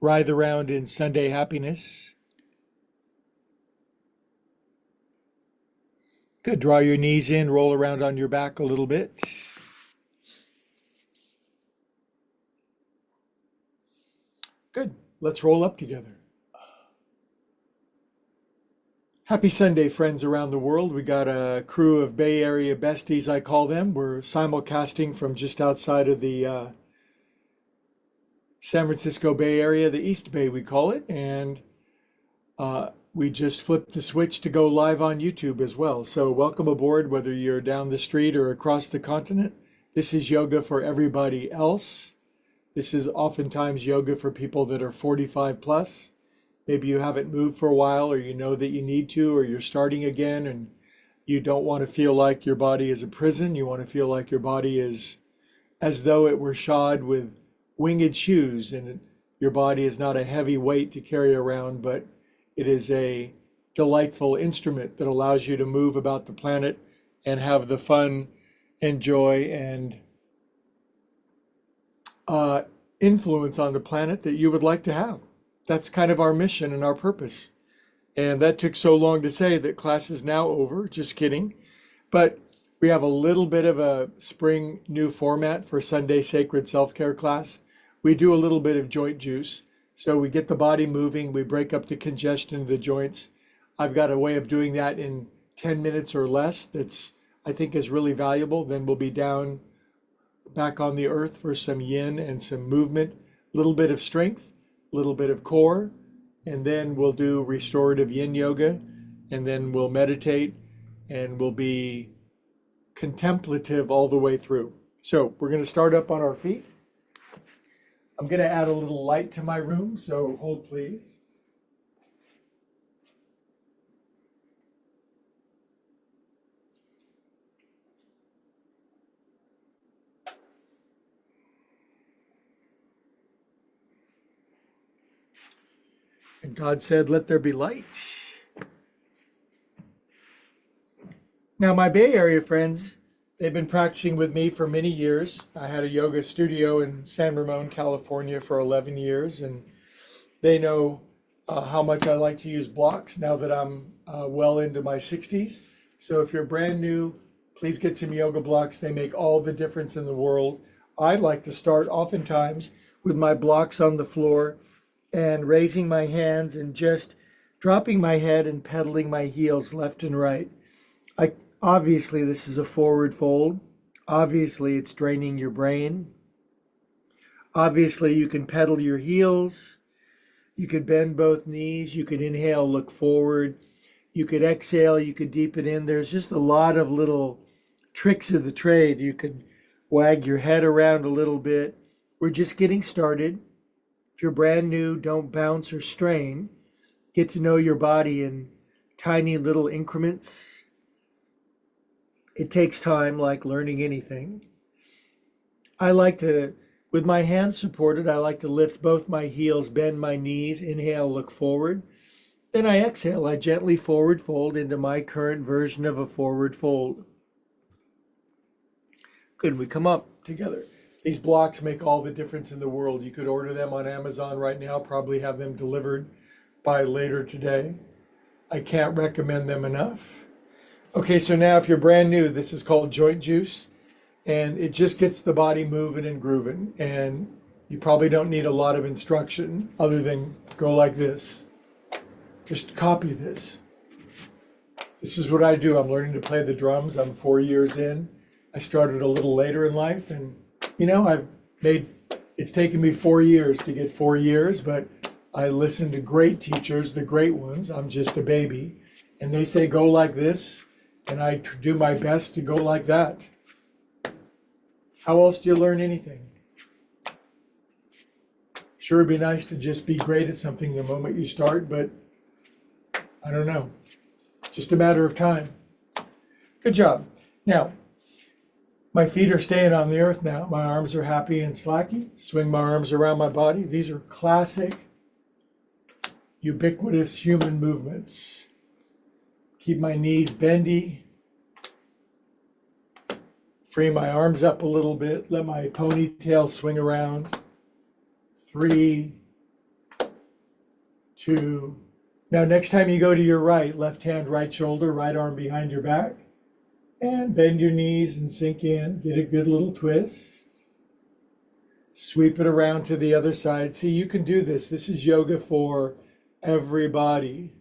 Writhe around in Sunday happiness. Good. Draw your knees in, roll around on your back a little bit. Good. Let's roll up together. Happy Sunday, friends around the world. We got a crew of Bay Area besties, I call them. We're simulcasting from just outside of the San Francisco Bay Area, the East Bay, we call it. And we just flipped the switch to go live on YouTube as well. So welcome aboard, whether you're down the street or across the continent. This is yoga for everybody else. This is oftentimes yoga for people that are 45 plus. Maybe you haven't moved for a while, or you know that you need to, or you're starting again and you don't want to feel like your body is a prison. You want to feel like your body is as though it were shod with winged shoes, and your body is not a heavy weight to carry around, but it is a delightful instrument that allows you to move about the planet and have the fun and joy and influence on the planet that you would like to have. That's kind of our mission and our purpose. And that took so long to say that class is now over. Just kidding. But we have a little bit of a spring new format for Sunday Sacred Self-Care class. We do a little bit of joint juice. So we get the body moving. We break up the congestion of the joints. I've got a way of doing that in 10 minutes or less that's, I think, is really valuable. Then we'll be down back on the earth for some yin and some movement, a little bit of strength, a little bit of core, and then we'll do restorative yin yoga, and then we'll meditate, and we'll be contemplative all the way through. So we're going to start up on our feet. I'm going to add a little light to my room, so hold please. And God said, "Let there be light." Now, my Bay Area friends, they've been practicing with me for many years. I had a yoga studio in San Ramon, California for 11 years, and they know how much I like to use blocks now that I'm well into my 60s. So if you're brand new, please get some yoga blocks. They make all the difference in the world. I like to start oftentimes with my blocks on the floor and raising my hands and just dropping my head and pedaling my heels left and right. Obviously, this is a forward fold. Obviously, it's draining your brain. Obviously, you can pedal your heels. You could bend both knees. You could inhale, look forward. You could exhale. You could deepen in. There's just a lot of little tricks of the trade. You could wag your head around a little bit. We're just getting started. If you're brand new, don't bounce or strain. Get to know your body in tiny little increments. It takes time, like learning anything. I like to, with my hands supported, I like to lift both my heels, bend my knees, inhale, look forward. Then I exhale, I gently forward fold into my current version of a forward fold. Good, we come up together. These blocks make all the difference in the world. You could order them on Amazon right now, probably have them delivered by later today. I can't recommend them enough. Okay, so now if you're brand new, this is called joint juice, and it just gets the body moving and grooving, and you probably don't need a lot of instruction other than go like this. Just copy this. This is what I do. I'm learning to play the drums. I'm 4 years in. I started a little later in life, and it's taken me 4 years to get 4 years, but I listen to great teachers, the great ones. I'm just a baby, and they say go like this. And I do my best to go like that. How else do you learn anything? Sure, it'd be nice to just be great at something the moment you start, but I don't know. Just a matter of time. Good job. Now, my feet are staying on the earth now. My arms are happy and slacky. Swing my arms around my body. These are classic, ubiquitous human movements. Keep my knees bendy. Free my arms up a little bit. Let my ponytail swing around. 3, 2. Now, next time you go to your right, left hand, right shoulder, right arm behind your back, and bend your knees and sink in. Get a good little twist. Sweep it around to the other side. See, you can do this. This is yoga for everybody.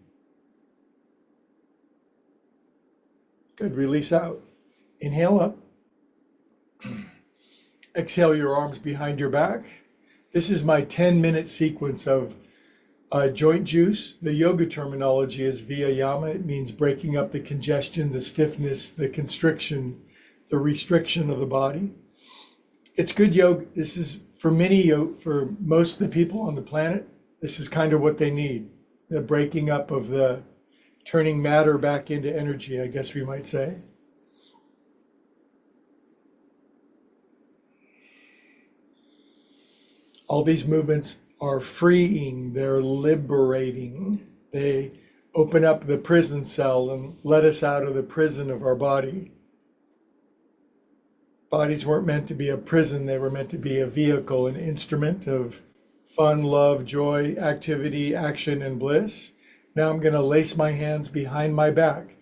Good. Release out. Inhale up. Exhale your arms behind your back. This is my 10-minute sequence of joint juice. The yoga terminology is viyama. It means breaking up the congestion, the stiffness, the constriction, the restriction of the body. It's good yoga. This is for most of the people on the planet, this is kind of what they need. The breaking up of the turning matter back into energy, I guess we might say. All these movements are freeing, they're liberating. They open up the prison cell and let us out of the prison of our body. Bodies weren't meant to be a prison, they were meant to be a vehicle, an instrument of fun, love, joy, activity, action, and bliss. Now I'm going to lace my hands behind my back.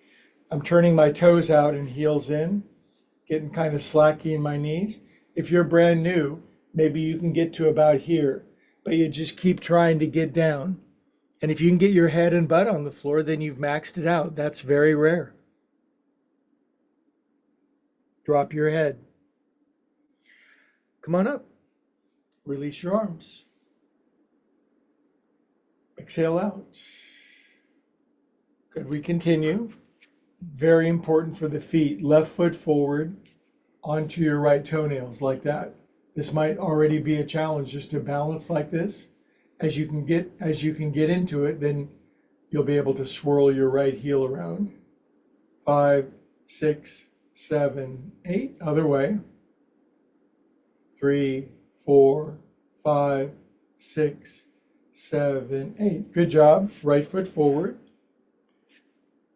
I'm turning my toes out and heels in, getting kind of slacky in my knees. If you're brand new, maybe you can get to about here, but you just keep trying to get down. And if you can get your head and butt on the floor, then you've maxed it out. That's very rare. Drop your head. Come on up. Release your arms. Exhale out. Good. We continue. Very important for the feet. Left foot forward onto your right toenails like that. This might already be a challenge just to balance like this. As you can get into it, then you'll be able to swirl your right heel around. 5, 6, 7, 8. Other way. 3, 4, 5, 6, 7, 8. Good job. Right foot forward.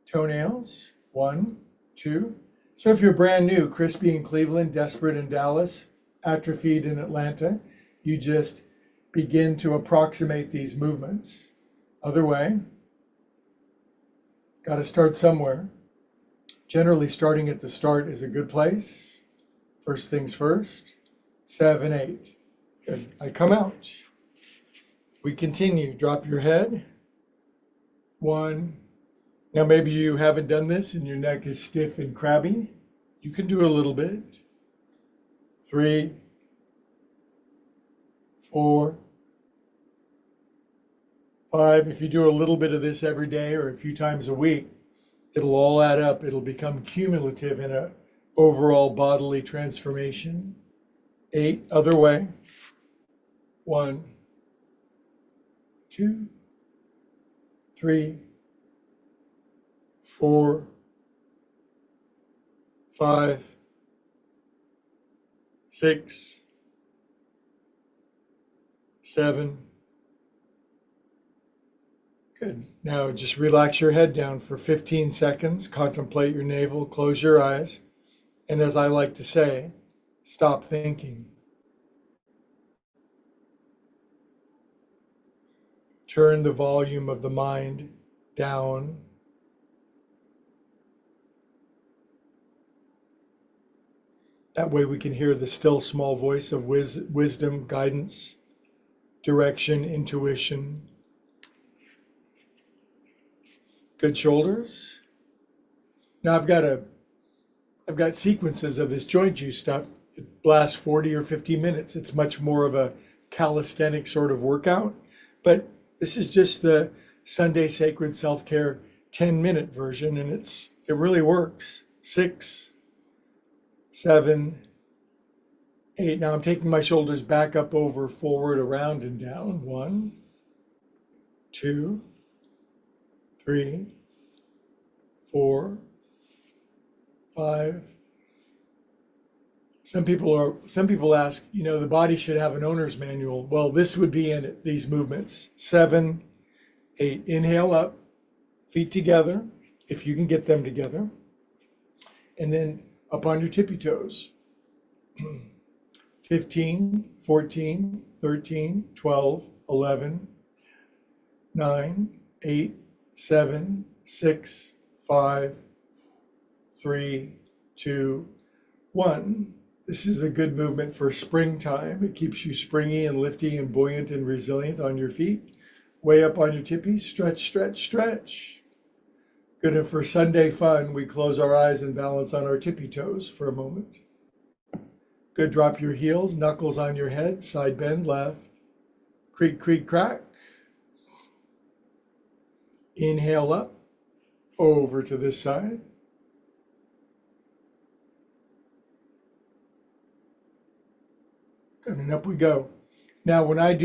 Toenails. 1, 2. So if you're brand new, crispy in Cleveland, desperate in Dallas, atrophied in Atlanta, you just begin to approximate these movements. Other way. Got to start somewhere. Generally, starting at the start is a good place. First things first. 7, 8. Good. I come out. We continue. Drop your head. 1. Now maybe you haven't done this and your neck is stiff and crabby. You can do a little bit. 3, 4, 5. If you do a little bit of this every day or a few times a week, it'll all add up. It'll become cumulative in an overall bodily transformation. 8. Other way. 1, 2, 3, 4, 5, 6, 7. Good. Now just relax your head down for 15 seconds. Contemplate your navel. Close your eyes. And as I like to say, stop thinking. Turn the volume of the mind down. That way we can hear the still small voice of wisdom, guidance, direction, intuition. Good shoulders. Now I've got sequences of this joint juice stuff. It lasts 40 or 50 minutes. It's much more of a calisthenic sort of workout, but this is just the Sunday Sacred Self-Care 10-minute version, and it really works. 6, 7, 8. Now I'm taking my shoulders back, up, over, forward, around, and down. 1, 2, 3, 4, 5. Some people ask, the body should have an owner's manual. Well, this would be in it, these movements. 7, 8. Inhale up, feet together, if you can get them together. And then up on your tippy toes. 15, 14, 13, 12, 11, 9, 8, 7, 6, 5, 3, 2, 1. This is a good movement for springtime. It keeps you springy and lifty and buoyant and resilient on your feet. Way up on your tippies. Stretch, stretch, stretch. Good. And for Sunday fun, we close our eyes and balance on our tippy toes for a moment. Good. Drop your heels, knuckles on your head, side bend left. Creak, creak, crack. Inhale up, over to this side. Good, and up we go. Now, when I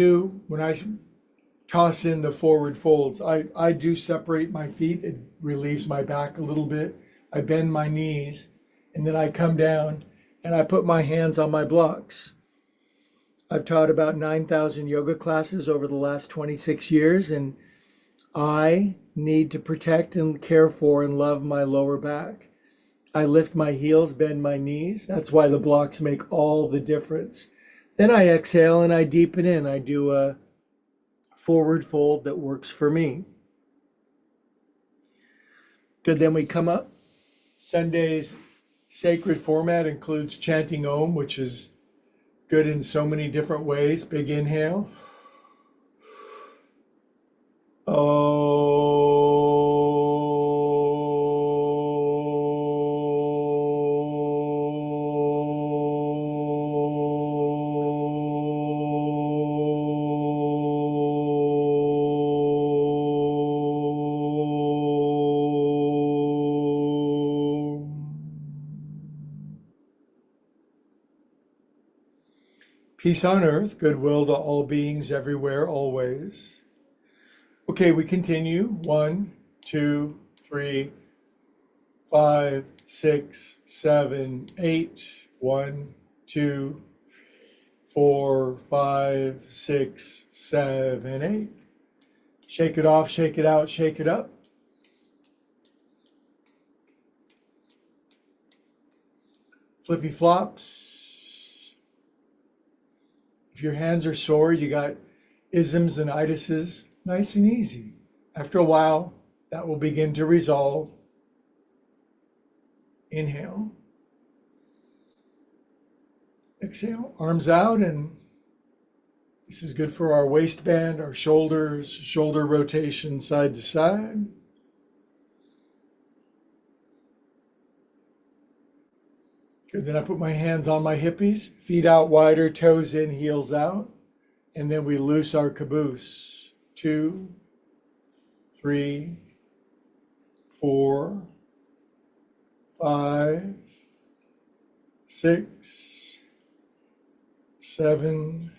toss in the forward folds, I do separate my feet. It relieves my back a little bit. I bend my knees, and then I come down and I put my hands on my blocks. I've taught about 9,000 yoga classes over the last 26 years, and I need to protect and care for and love my lower back. I lift my heels, bend my knees. That's why the blocks make all the difference. Then I exhale and I deepen in. I do a forward fold that works for me. Good, then we come up. Sunday's sacred format includes chanting Om, which is good in so many different ways. Big inhale. Peace on earth, goodwill to all beings everywhere, always. Okay, we continue. 1, 2, 3, 5, 6, 7, 8. 1, 2, 4, 5, 6, 7, 8. Shake it off, shake it out, shake it up. Flippy flops. If your hands are sore, you got isms and itises, nice and easy. After a while, that will begin to resolve. Inhale. Exhale, arms out, and this is good for our waistband, our shoulders, shoulder rotation side to side. Good, then I put my hands on my hippies, feet out wider, toes in, heels out, and then we loose our caboose. 2, 3, 4, 5, 6, 7,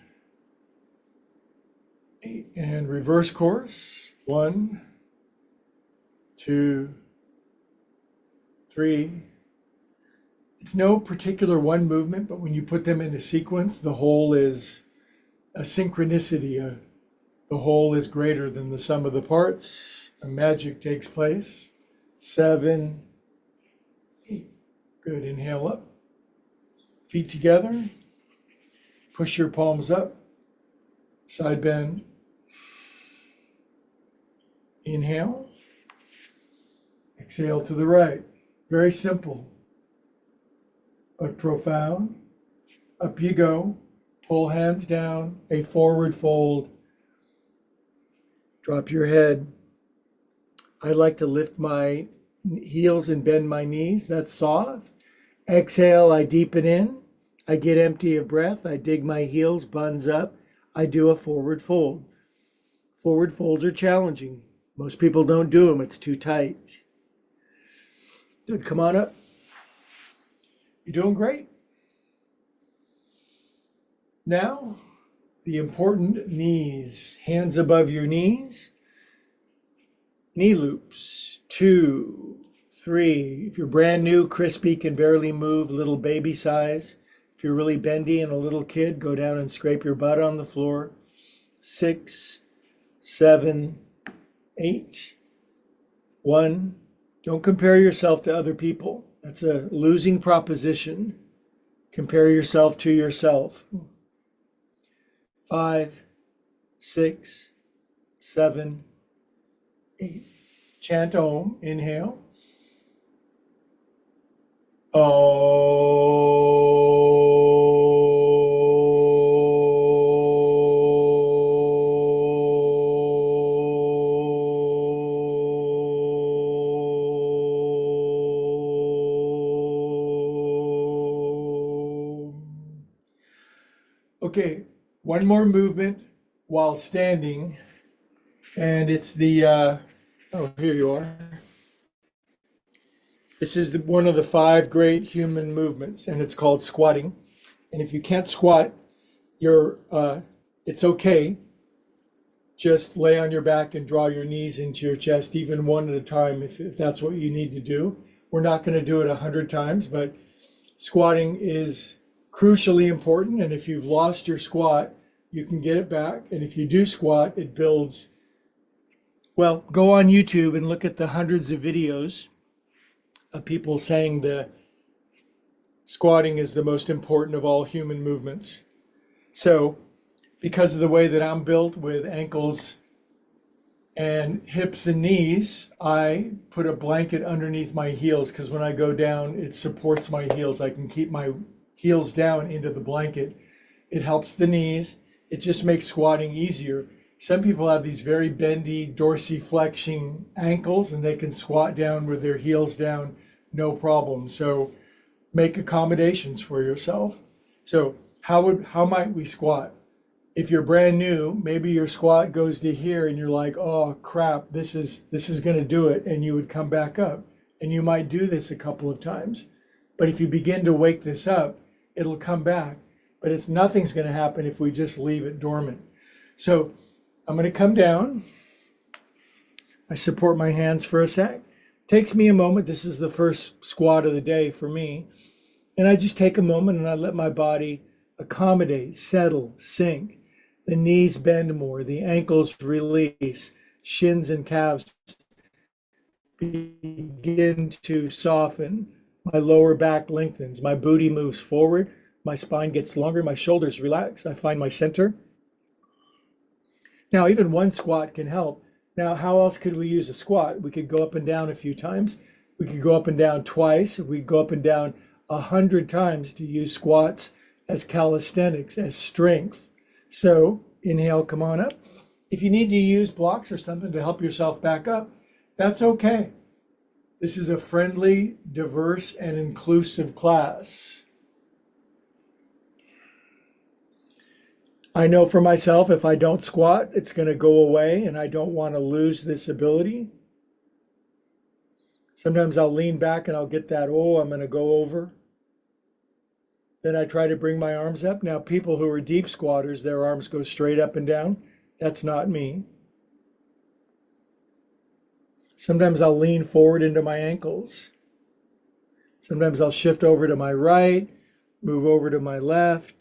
8, and reverse course. 1, 2, 3. It's no particular one movement, but when you put them in a sequence, the whole is a synchronicity. The whole is greater than the sum of the parts. A magic takes place. 7, 8. Good. Inhale up. Feet together. Push your palms up. Side bend. Inhale. Exhale to the right. Very simple, but profound. Up you go. Pull hands down, a forward fold. Drop your head. I like to lift my heels and bend my knees. That's soft. Exhale, I deepen in. I get empty of breath. I dig my heels, buns up. I do a forward fold. Forward folds are challenging. Most people don't do them. It's too tight. Good, come on up. You're doing great. Now, the important knees. Hands above your knees. Knee loops. 2, 3. If you're brand new, crispy, can barely move, little baby size. If you're really bendy and a little kid, go down and scrape your butt on the floor. 6, 7, 8. 1. Don't compare yourself to other people. That's a losing proposition. Compare yourself to yourself. 5, 6, 7, 8. Chant Om. Inhale. Okay, one more movement while standing, and it's the, oh, here you are. This is one of the 5 great human movements, and it's called squatting. And if you can't squat, it's okay. Just lay on your back and draw your knees into your chest, even one at a time, if that's what you need to do. We're not going to do it 100 times, but squatting is crucially important. And if you've lost your squat, you can get it back. And if you do squat, it builds. Well, go on YouTube and look at the hundreds of videos of people saying the squatting is the most important of all human movements. So, because of the way that I'm built with ankles and hips and knees, I put a blanket underneath my heels because when I go down, it supports my heels. I can keep my heels down into the blanket. It helps the knees. It just makes squatting easier. Some people have these very bendy dorsiflexion ankles and they can squat down with their heels down, no problem. So make accommodations for yourself. So how might we squat? If you're brand new, maybe your squat goes to here and you're like, oh crap, this is going to do it, and you would come back up. And you might do this a couple of times. But if you begin to wake this up, it'll come back. But nothing's going to happen if we just leave it dormant. So I'm going to come down. I support my hands for a sec. Takes me a moment. This is the first squat of the day for me. And I just take a moment and I let my body accommodate, settle, sink. The knees bend more, the ankles release, shins and calves begin to soften. My lower back lengthens, my booty moves forward, my spine gets longer, my shoulders relax. I find my center. Now, even one squat can help. Now, how else could we use a squat? We could go up and down a few times. We could go up and down twice. We could go up and down 100 times to use squats as calisthenics, as strength. So inhale, come on up. If you need to use blocks or something to help yourself back up, that's okay. This is a friendly, diverse, and inclusive class. I know for myself, if I don't squat, it's going to go away, and I don't want to lose this ability. Sometimes I'll lean back and I'll get that, oh, I'm going to go over. Then I try to bring my arms up. Now, people who are deep squatters, their arms go straight up and down. That's not me. Sometimes I'll lean forward into my ankles. Sometimes I'll shift over to my right, move over to my left.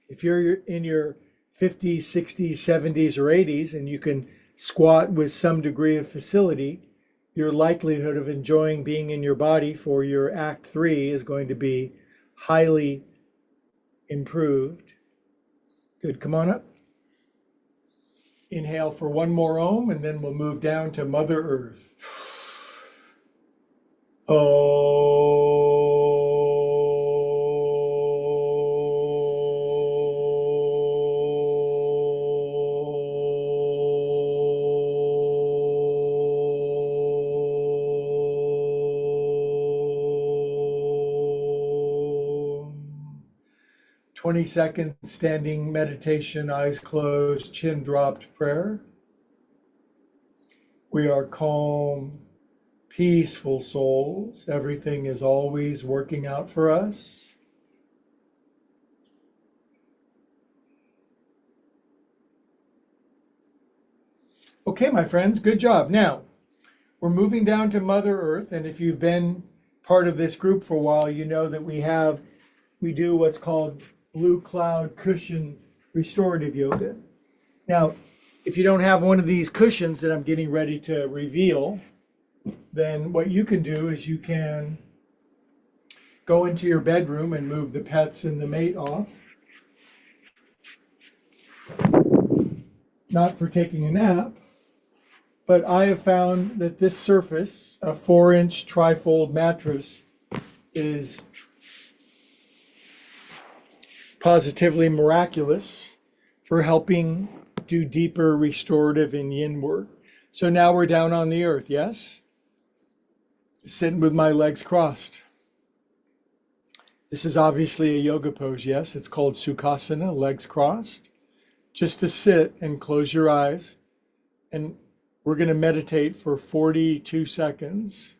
If you're in your 50s, 60s, 70s, or 80s, and you can squat with some degree of facility, your likelihood of enjoying being in your body for your Act 3 is going to be highly improved. Good, come on up. Inhale for one more Om, and then we'll move down to Mother Earth. Om. 20 seconds standing meditation, eyes closed, chin dropped prayer. We are calm, peaceful souls. Everything is always working out for us. Okay, my friends, good job. Now, we're moving down to Mother Earth, and if you've been part of this group for a while, you know that we do what's called blue cloud cushion restorative yoga. Now, if you don't have one of these cushions that I'm getting ready to reveal, then what you can do is you can go into your bedroom and move the pets and the mate off. not for taking a nap, but I have found that this surface, a 4-inch trifold mattress, is positively miraculous for helping do deeper restorative and yin work. So now we're down on the earth, yes? Sitting with my legs crossed. This is obviously a yoga pose, yes? It's called Sukhasana, legs crossed. Just to sit and close your eyes, and we're going to meditate for 42 seconds.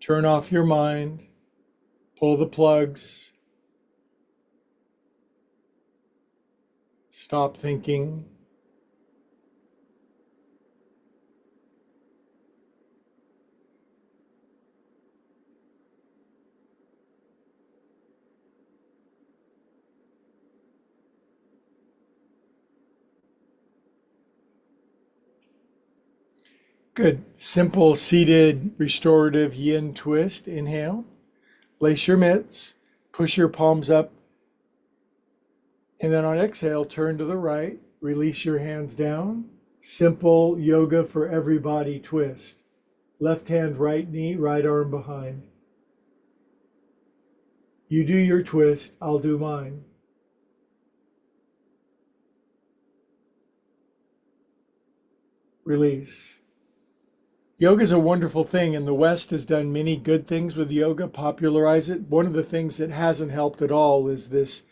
Turn off your mind, pull the plugs, stop thinking. Good. Simple seated restorative yin twist. Inhale. Lace your mitts. Push your palms up. And then on exhale, turn to the right. Release your hands down. Simple yoga for everybody twist. Left hand, right knee, right arm behind. You do your twist. I'll do mine. Release. Yoga is a wonderful thing, and the West has done many good things with yoga, popularize it. One of the things that hasn't helped at all is this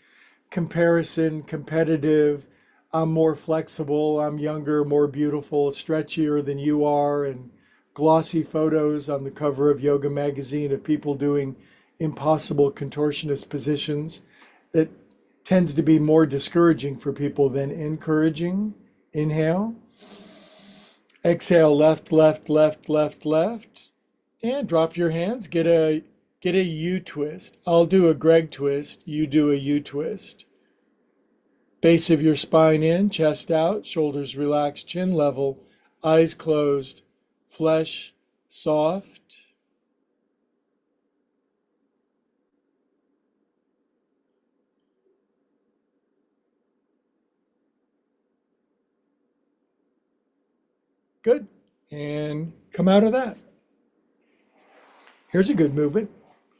comparison, competitive, I'm more flexible, I'm younger, more beautiful, stretchier than you are, and glossy photos on the cover of Yoga magazine of people doing impossible contortionist positions that tends to be more discouraging for people than encouraging. Inhale. Exhale, left, left, left, left, left. And drop your hands. Get a U twist. I'll do a Greg twist. You do a U twist. Base of your spine in, chest out, shoulders relaxed, chin level, eyes closed, flesh soft. Good. And come out of that. Here's a good movement.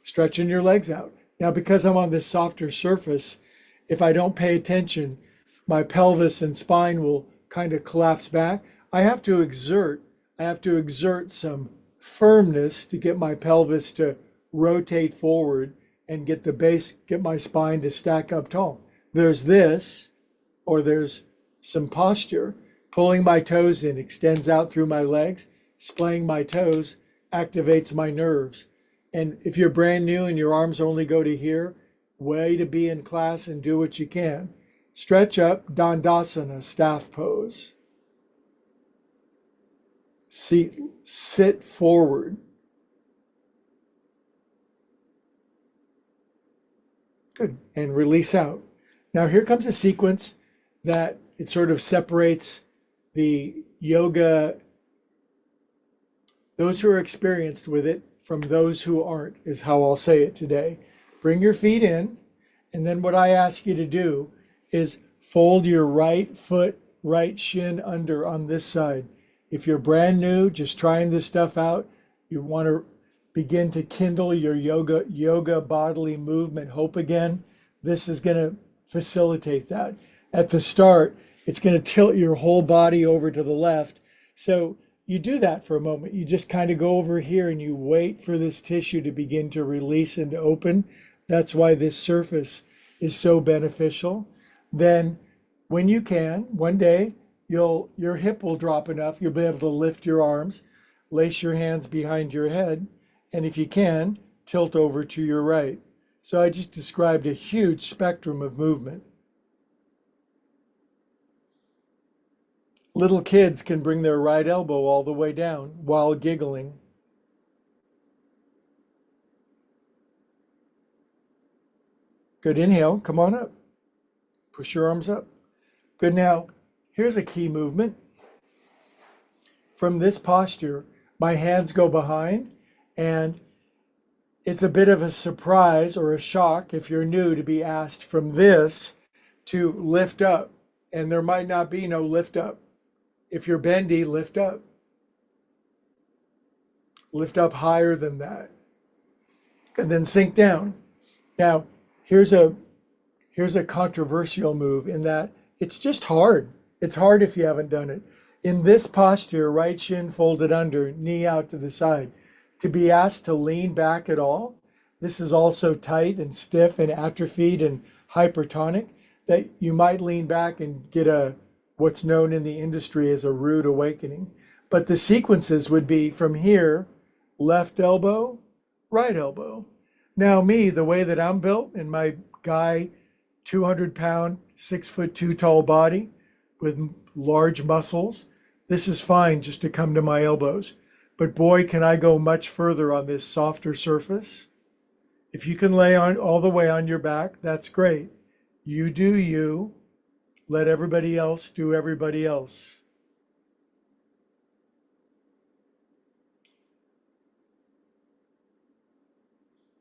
Stretching your legs out. Now, because I'm on this softer surface, if I don't pay attention, my pelvis and spine will kind of collapse back. I have to exert some firmness to get my pelvis to rotate forward and get the base, get my spine to stack up tall. There's this, or there's some posture. Pulling my toes in extends out through my legs. Splaying my toes activates my nerves. And if you're brand new and your arms only go to here, way to be in class and do what you can. Stretch up, Dandasana, staff pose. Sit forward. Good. And release out. Now here comes a sequence that it sort of separates the yoga, those who are experienced with it from those who aren't, is how I'll say it today. Bring your feet in, and then what I ask you to do is fold your right foot, right shin under on this side. If you're brand new, just trying this stuff out, you want to begin to kindle your yoga bodily movement hope again, this is going to facilitate that. At the start, it's going to tilt your whole body over to the left. So you do that for a moment. You just kind of go over here and you wait for this tissue to begin to release and to open. That's why this surface is so beneficial. Then when you can, one day, your hip will drop enough, you'll be able to lift your arms, lace your hands behind your head, and if you can, tilt over to your right. So I just described a huge spectrum of movement. Little kids can bring their right elbow all the way down while giggling. Good. Inhale, come on up. Push your arms up. Good. Now, here's a key movement. From this posture, my hands go behind, and it's a bit of a surprise or a shock if you're new to be asked from this to lift up and there might not be no lift up. If you're bendy, lift up. Lift up higher than that. And then sink down. Now, here's a controversial move in that it's just hard. It's hard if you haven't done it. In this posture, right shin folded under, knee out to the side, to be asked to lean back at all, this is also tight and stiff and atrophied and hypertonic, that you might lean back and get what's known in the industry as a rude awakening. But the sequences would be from here, left elbow, right elbow. Now me, the way that I'm built in my guy, 200-pound, 6'2" tall body with large muscles, this is fine just to come to my elbows. But boy, can I go much further on this softer surface. If you can lay on all the way on your back, that's great. You do you. Let everybody else do everybody else.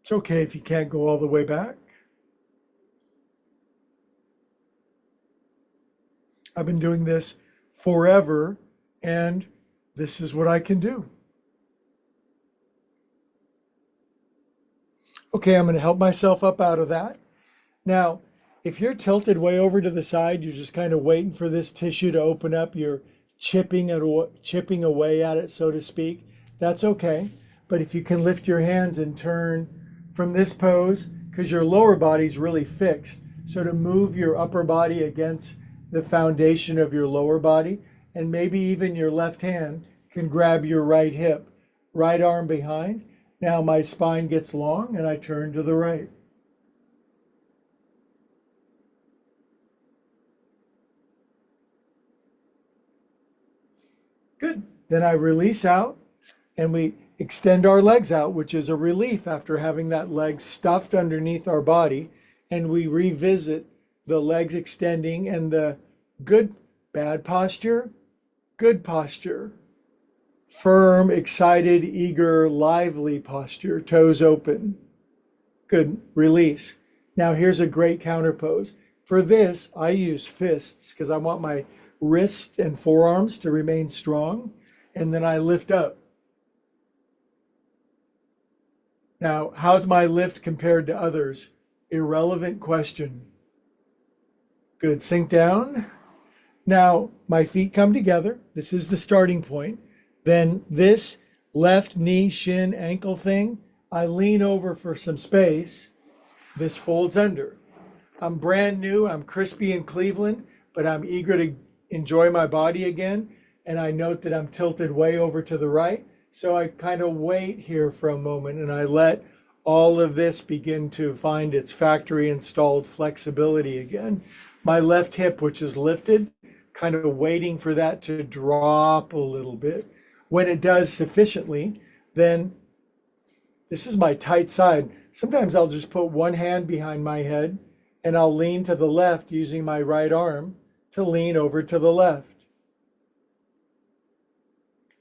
It's okay if you can't go all the way back. I've been doing this forever, and this is what I can do. Okay, I'm going to help myself up out of that. Now, if you're tilted way over to the side, you're just kind of waiting for this tissue to open up, you're chipping away at it, so to speak, that's okay. But if you can lift your hands and turn from this pose, because your lower body's really fixed, so to move your upper body against the foundation of your lower body, and maybe even your left hand can grab your right hip, right arm behind. Now my spine gets long and I turn to the right. Good. Then I release out and we extend our legs out, which is a relief after having that leg stuffed underneath our body. And we revisit the legs extending and the bad posture, good posture, firm, excited, eager, lively posture, toes open. Good, release. Now here's a great counter pose. For this, I use fists because I want my wrists and forearms to remain strong, and then I lift up. Now, how's my lift compared to others? Irrelevant question. Good, sink down. Now, my feet come together. This is the starting point. Then this left knee, shin, ankle thing, I lean over for some space. This folds under. I'm brand new. I'm crispy in Cleveland, but I'm eager to enjoy my body again. And I note that I'm tilted way over to the right. So I kind of wait here for a moment and I let all of this begin to find its factory installed flexibility again. My left hip, which is lifted, kind of waiting for that to drop a little bit. When it does sufficiently, then this is my tight side. Sometimes I'll just put one hand behind my head and I'll lean to the left using my right arm to lean over to the left.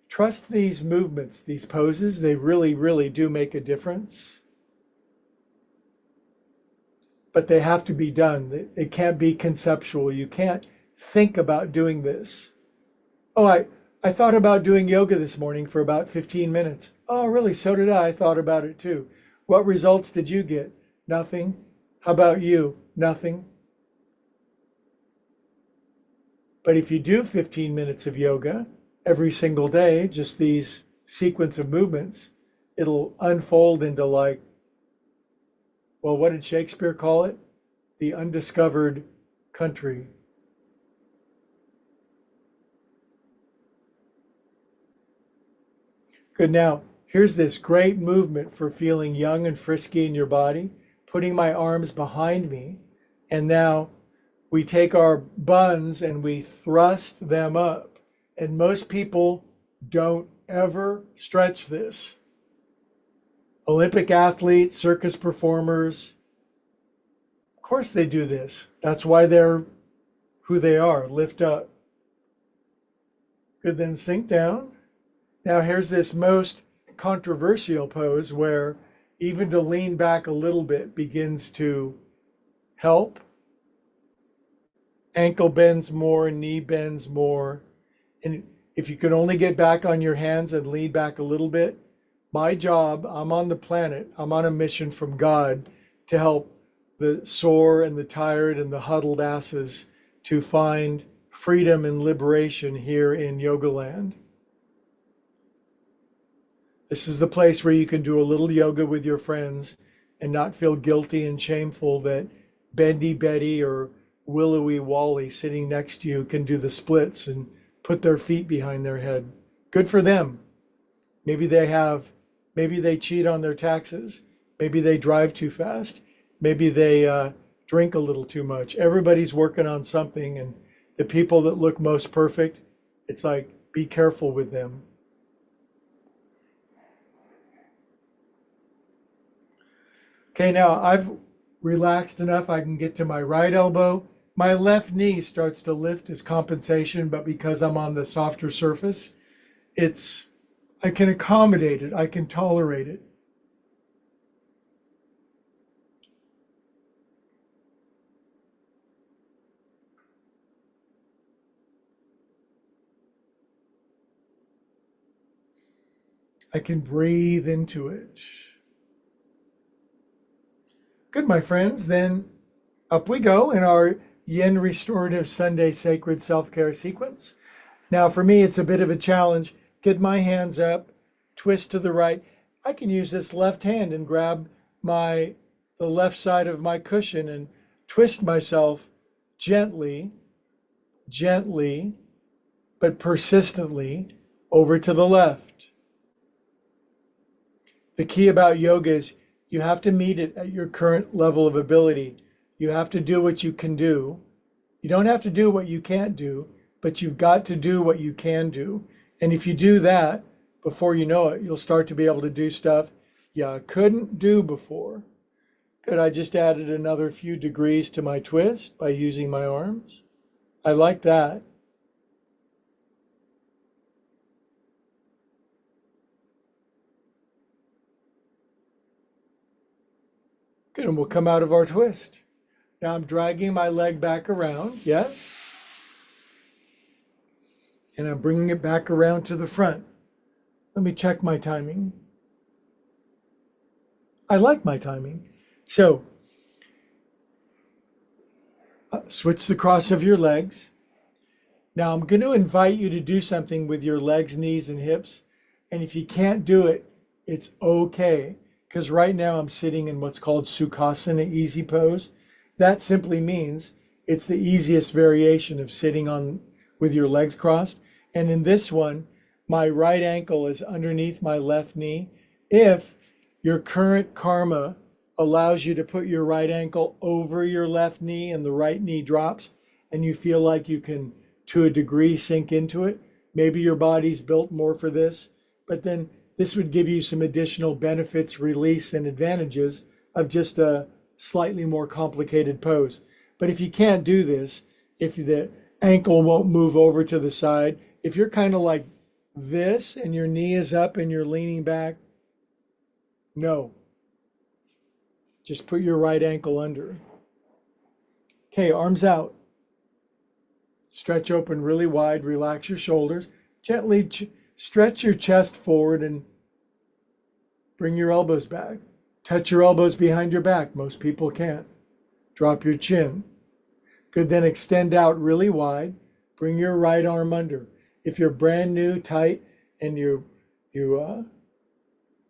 Trust these movements, these poses, they really, really do make a difference. But they have to be done. It can't be conceptual. You can't think about doing this. Oh, I thought about doing yoga this morning for about 15 minutes. Oh, really? So did I. I thought about it too. What results did you get? Nothing. How about you? Nothing. But if you do 15 minutes of yoga every single day, just these sequence of movements, it'll unfold into like, well, what did Shakespeare call it? The undiscovered country. Good. Now, here's this great movement for feeling young and frisky in your body, putting my arms behind me. And now we take our buns and we thrust them up. And most people don't ever stretch this. Olympic athletes, circus performers, of course they do this. That's why they're who they are. Lift up. Good, then sink down. Now here's this most controversial pose where even to lean back a little bit begins to help. ankle bends more, knee bends more. And if you can only get back on your hands and lean back a little bit, my job, I'm on the planet, I'm on a mission from God to help the sore and the tired and the huddled asses to find freedom and liberation here in Yoga Land. This is the place where you can do a little yoga with your friends and not feel guilty and shameful that Bendy Betty or Willowy Wally sitting next to you can do the splits and put their feet behind their head. Good for them. Maybe maybe they cheat on their taxes. Maybe they drive too fast. Maybe they drink a little too much. Everybody's working on something, and the people that look most perfect, it's like, be careful with them. Okay, now I've relaxed enough. I can get to my right elbow. My left knee starts to lift as compensation, but because I'm on the softer surface, I can accommodate it. I can tolerate it. I can breathe into it. Good, my friends. Then up we go in our Yin Restorative Sunday Sacred Self-Care sequence. Now, for me, it's a bit of a challenge. Get my hands up, twist to the right. I can use this left hand and grab the left side of my cushion and twist myself gently, gently, but persistently over to the left. The key about yoga is you have to meet it at your current level of ability. You have to do what you can do. You don't have to do what you can't do, but you've got to do what you can do. And if you do that, before you know it, you'll start to be able to do stuff you couldn't do before. Good, I just added another few degrees to my twist by using my arms. I like that. Good, and we'll come out of our twist. Now I'm dragging my leg back around, yes? And I'm bringing it back around to the front. Let me check my timing. I like my timing. So, switch the cross of your legs. Now I'm going to invite you to do something with your legs, knees, and hips. And if you can't do it, it's okay. Because right now I'm sitting in what's called Sukhasana, easy pose. That simply means it's the easiest variation of sitting on with your legs crossed. And in this one, my right ankle is underneath my left knee. If your current karma allows you to put your right ankle over your left knee and the right knee drops, and you feel like you can, to a degree, sink into it, maybe your body's built more for this, but then this would give you some additional benefits, release, and advantages of just a slightly more complicated pose. But if you can't do this, if the ankle won't move over to the side, if you're kind of like this and your knee is up and you're leaning back, no. Just put your right ankle under. Okay, arms out. Stretch open really wide, relax your shoulders. Gently stretch your chest forward and bring your elbows back. Touch your elbows behind your back. Most people can't. Drop your chin. Good, then extend out really wide. Bring your right arm under. If you're brand new, tight, and you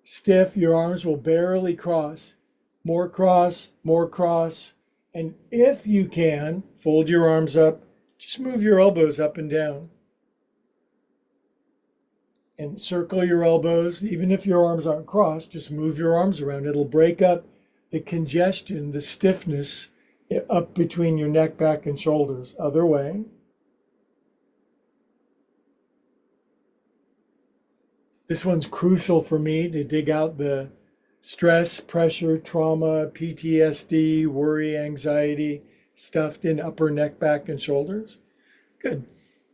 stiff, your arms will barely cross. More cross, more cross. And if you can, fold your arms up. Just move your elbows up and down. And circle your elbows. Even if your arms aren't crossed, just move your arms around. It'll break up the congestion, the stiffness up between your neck, back, and shoulders. Other way. This one's crucial for me to dig out the stress, pressure, trauma, PTSD, worry, anxiety, stuffed in upper neck, back, and shoulders. Good.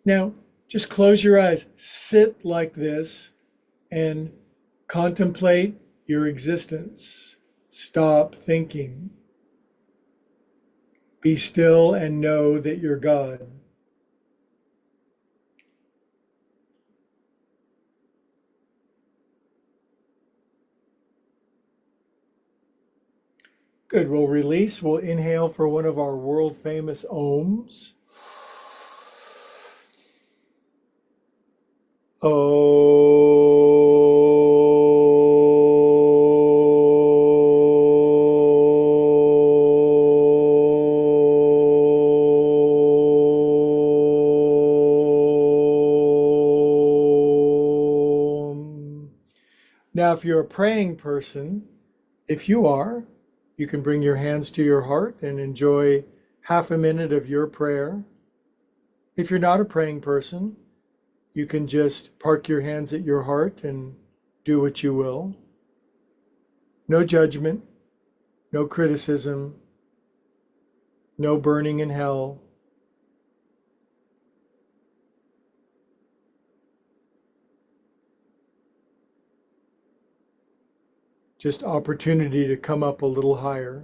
Now, just close your eyes. Sit like this and contemplate your existence. Stop thinking. Be still and know that you're God. Good. We'll release. We'll inhale for one of our world famous ohms. Now, if you're a praying person, if you are, you can bring your hands to your heart and enjoy half a minute of your prayer. If you're not a praying person, you can just park your hands at your heart and do what you will. No judgment, no criticism, no burning in hell. Just opportunity to come up a little higher.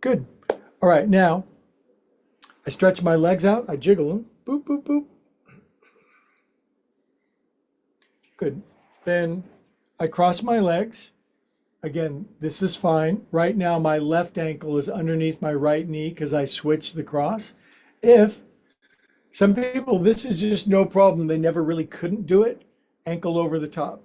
Good. All right, now I stretch my legs out, I jiggle them. Boop, boop, boop. Good. Then I cross my legs. Again, this is fine. Right now, my left ankle is underneath my right knee because I switched the cross. If some people, this is just no problem. They never really couldn't do it. Ankle over the top.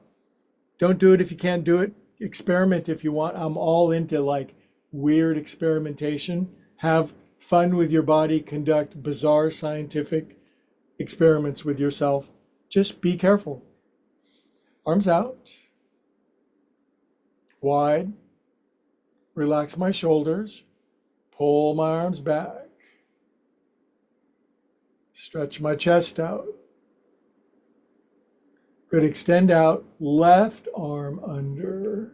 Don't do it if you can't do it. Experiment if you want. I'm all into like weird experimentation. Have fun with your body. Conduct bizarre scientific experiments with yourself. Just be careful. Arms out. Wide. Relax my shoulders. Pull my arms back. Stretch my chest out. Good. Extend out. Left arm under.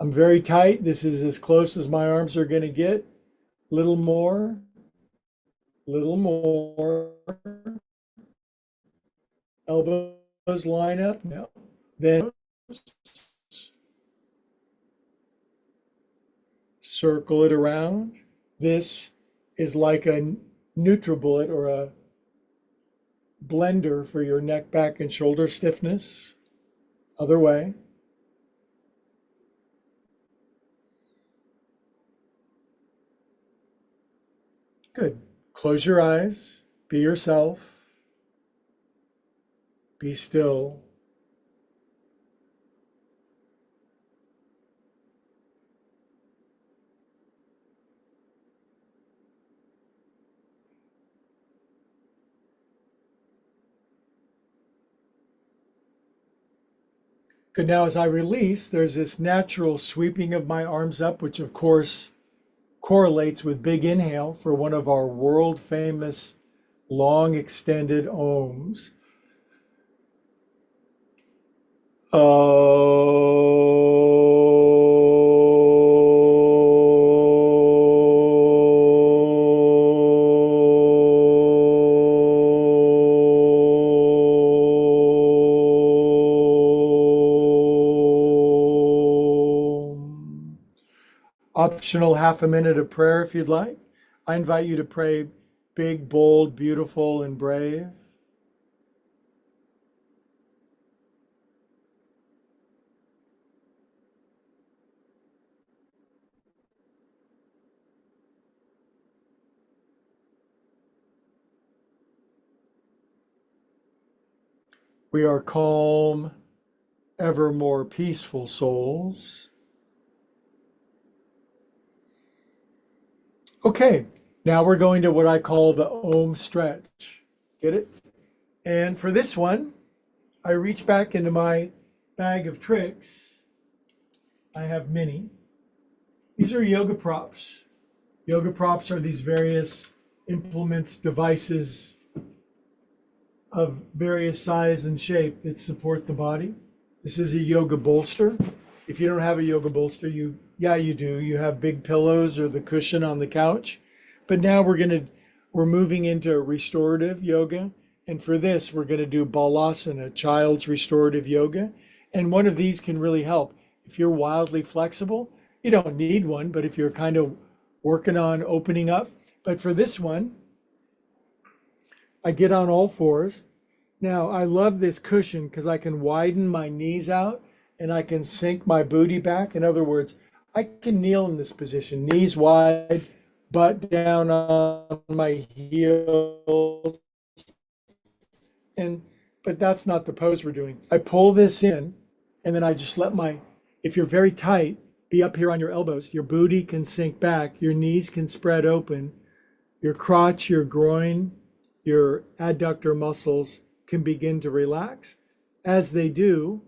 I'm very tight. This is as close as my arms are going to get. Little more. Little more. Elbows line up. Now. Then circle it around. This is like a NutriBullet or a blender for your neck, back, and shoulder stiffness. Other way. Good. Close your eyes. Be yourself. Be still. Good. Now, as I release, there's this natural sweeping of my arms up, which of course correlates with big inhale for one of our world famous long extended ohms. Optional half a minute of prayer if you'd like. I invite you to pray big, bold, beautiful, and brave. We are calm, ever more peaceful souls. Okay, now we're going to what I call the Om stretch. Get it? And for this one, I reach back into my bag of tricks. I have many. These are yoga props. Yoga props are these various implements, devices of various size and shape that support the body. This is a yoga bolster. If you don't have a yoga bolster, you do. You have big pillows or the cushion on the couch. But now we're moving into restorative yoga. And for this, we're going to do balasana, child's restorative yoga. And one of these can really help. If you're wildly flexible, you don't need one, but if you're kind of working on opening up. But for this one, I get on all fours. Now, I love this cushion because I can widen my knees out and I can sink my booty back. In other words, I can kneel in this position, knees wide, butt down on my heels. And but that's not the pose we're doing. I pull this in and then I just let my, if you're very tight, be up here on your elbows. Your booty can sink back, your knees can spread open, your crotch, your groin, your adductor muscles can begin to relax. As they do,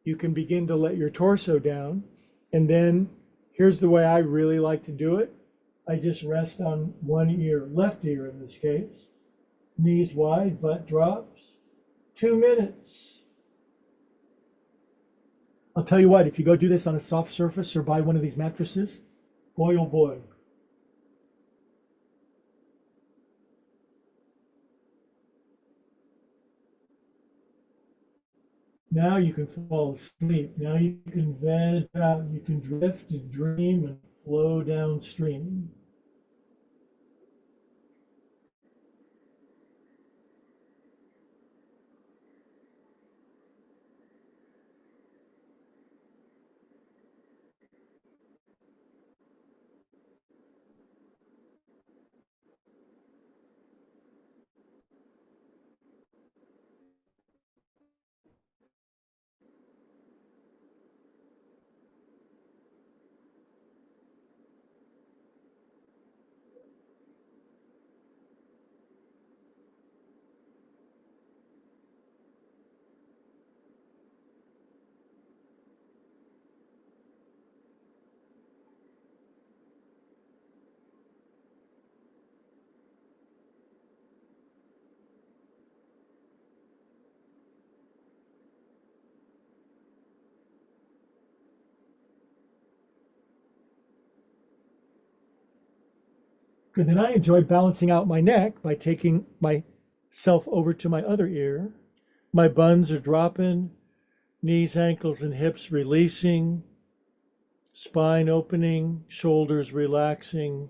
you can begin to let your torso down. And then here's the way I really like to do it. I just rest on one ear, left ear in this case. Knees wide, butt drops. 2 minutes. I'll tell you what, if you go do this on a soft surface or buy one of these mattresses, boy, oh boy. Now you can fall asleep. Now you can veg out. You can drift and dream and flow downstream. Good. Then I enjoy balancing out my neck by taking myself over to my other ear. My buns are dropping, knees, ankles, and hips releasing, spine opening, shoulders relaxing.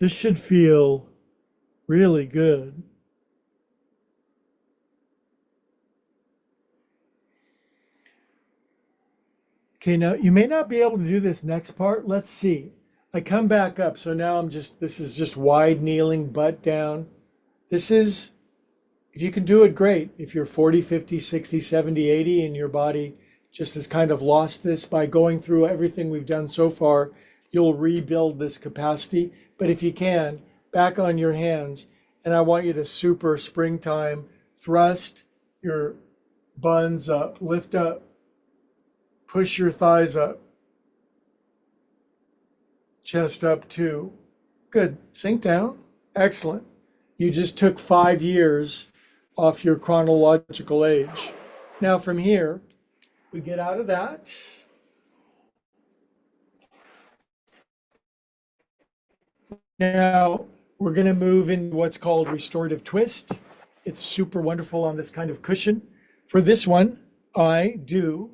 This should feel really good. Okay, now you may not be able to do this next part. Let's see. I come back up. So now this is just wide kneeling, butt down. This is, if you can do it, great. If you're 40, 50, 60, 70, 80, and your body just has kind of lost this by going through everything we've done so far, you'll rebuild this capacity. But if you can, back on your hands, and I want you to super springtime thrust your buns up, lift up, push your thighs up, chest up too. Good. Sink down. Excellent. You just took 5 years off your chronological age. Now from here, we get out of that. Now we're going to move into what's called restorative twist. It's super wonderful on this kind of cushion. For this one, I do,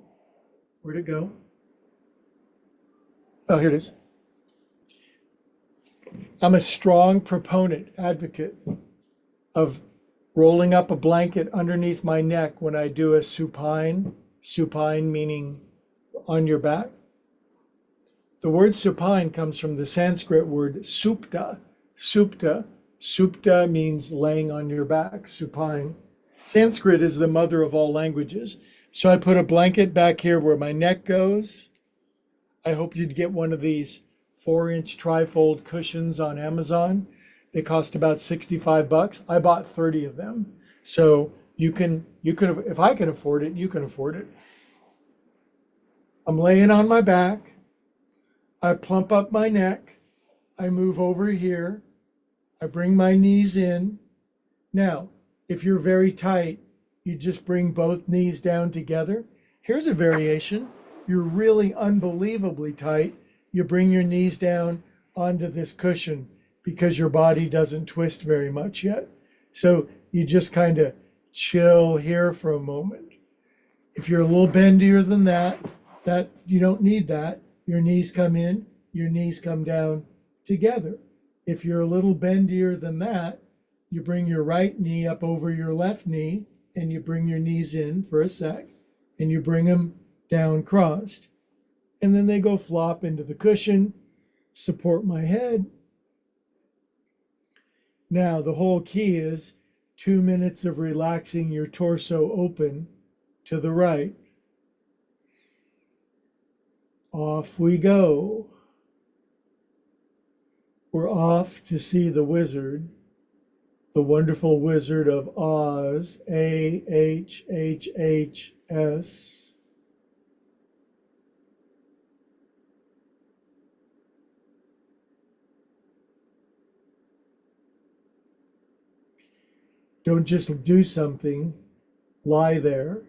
where'd it go? Oh, here it is. I'm a strong proponent, advocate of rolling up a blanket underneath my neck when I do a supine meaning on your back. The word supine comes from the Sanskrit word supta. Supta. Supta means laying on your back, supine. Sanskrit is the mother of all languages. So I put a blanket back here where my neck goes. I hope you'd get one of these 4-inch trifold cushions on Amazon. They cost about $65. I bought 30 of them. So you can, if I can afford it, you can afford it. I'm laying on my back. I plump up my neck. I move over here. I bring my knees in. Now, if you're very tight, you just bring both knees down together. Here's a variation. You're really unbelievably tight. You bring your knees down onto this cushion because your body doesn't twist very much yet. So you just kind of chill here for a moment. If you're a little bendier than that you don't need that. Your knees come in, your knees come down together. If you're a little bendier than that, you bring your right knee up over your left knee and you bring your knees in for a sec and you bring them down crossed. And then they go flop into the cushion, support my head. Now, the whole key is 2 minutes of relaxing your torso open to the right. Off we go. We're off to see the wizard, the wonderful Wizard of Oz, AHHHS. Don't just do something, lie there.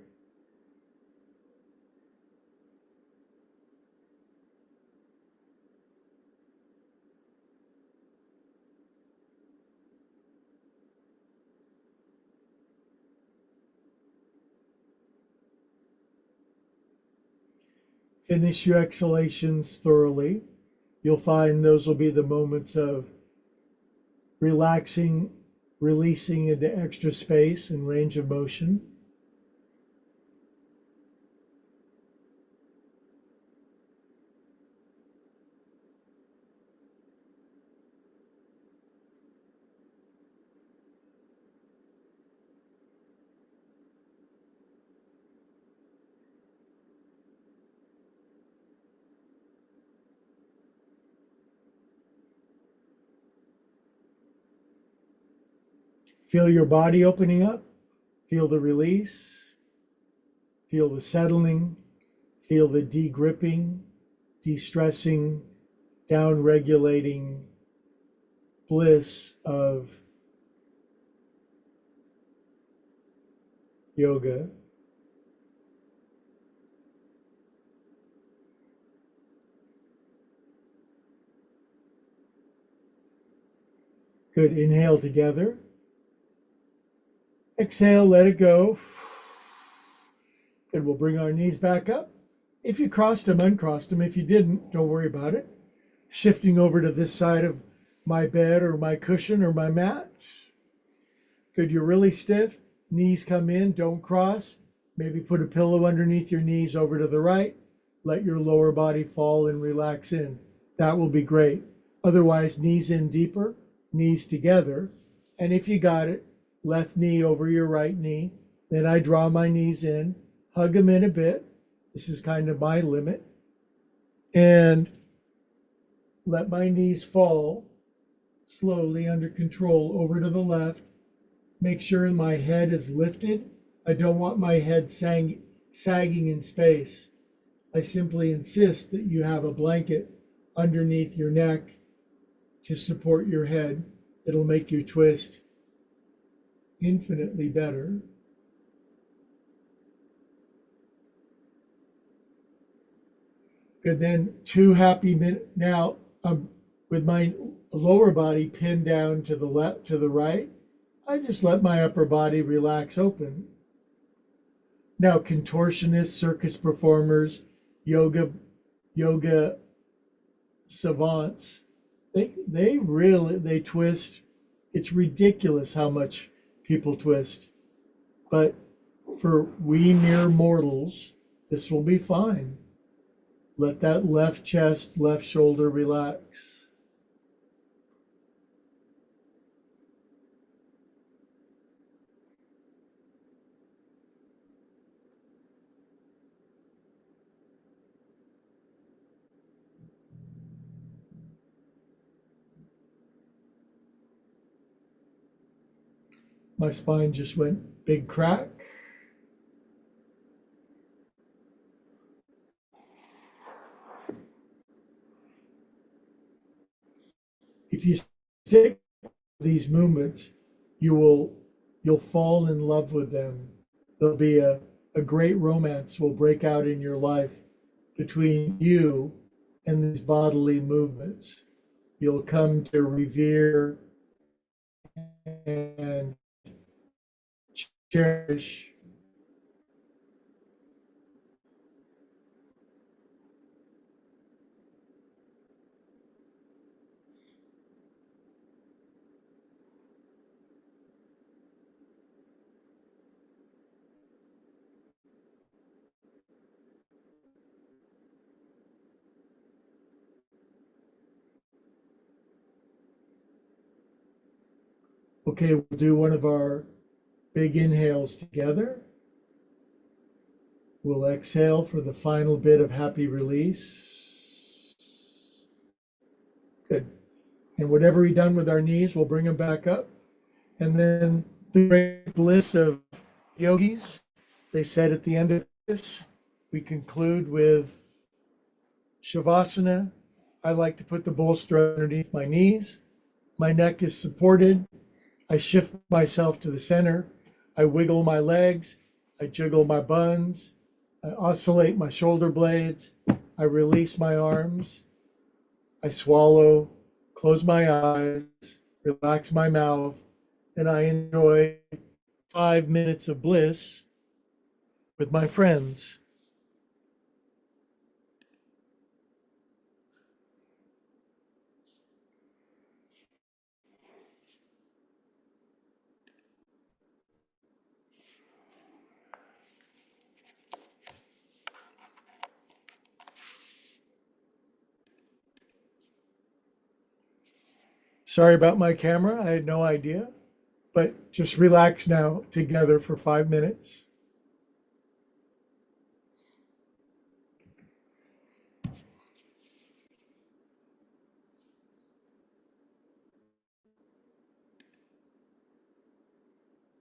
Finish your exhalations thoroughly. You'll find those will be the moments of relaxing, releasing into extra space and range of motion. Feel your body opening up. Feel the release. Feel the settling. Feel the de-gripping, de-stressing, down-regulating bliss of yoga. Good. Inhale together. Exhale, let it go. Good. We'll bring our knees back up. If you crossed them, uncrossed them. If you didn't, don't worry about it. Shifting over to this side of my bed or my cushion or my mat. Good. You're really stiff. Knees come in, don't cross. Maybe put a pillow underneath your knees over to the right. Let your lower body fall and relax in. That will be great. Otherwise, knees in deeper, knees together. And if you got it, left knee over your right knee. Then I draw my knees in, hug them in a bit. This is kind of my limit. And let my knees fall slowly under control over to the left. Make sure my head is lifted. I don't want my head sagging in space. I simply insist that you have a blanket underneath your neck to support your head. It'll make your twist infinitely better. Good. Then 2 happy minutes. Now, with my lower body pinned down to the left, to the right, I just let my upper body relax open. Now, contortionists, circus performers, yoga savants, they twist. It's ridiculous how much people twist. But for we mere mortals, this will be fine. Let that left chest, left shoulder relax. My spine just went big crack. If you stick with these movements, you will you'll fall in love with them. There'll be a great romance will break out in your life between you and these bodily movements. You'll come to revere and cherish. Okay, we'll do one of our big inhales together. We'll exhale for the final bit of happy release. Good. And whatever we done with our knees, we'll bring them back up. And then the great bliss of yogis, they said at the end of this, we conclude with Shavasana. I like to put the bolster underneath my knees. My neck is supported. I shift myself to the center. I wiggle my legs. I jiggle my buns. I oscillate my shoulder blades. I release my arms. I swallow, close my eyes, relax my mouth, and I enjoy 5 minutes of bliss with my friends. Sorry about my camera. I had no idea, but just relax now together for 5 minutes.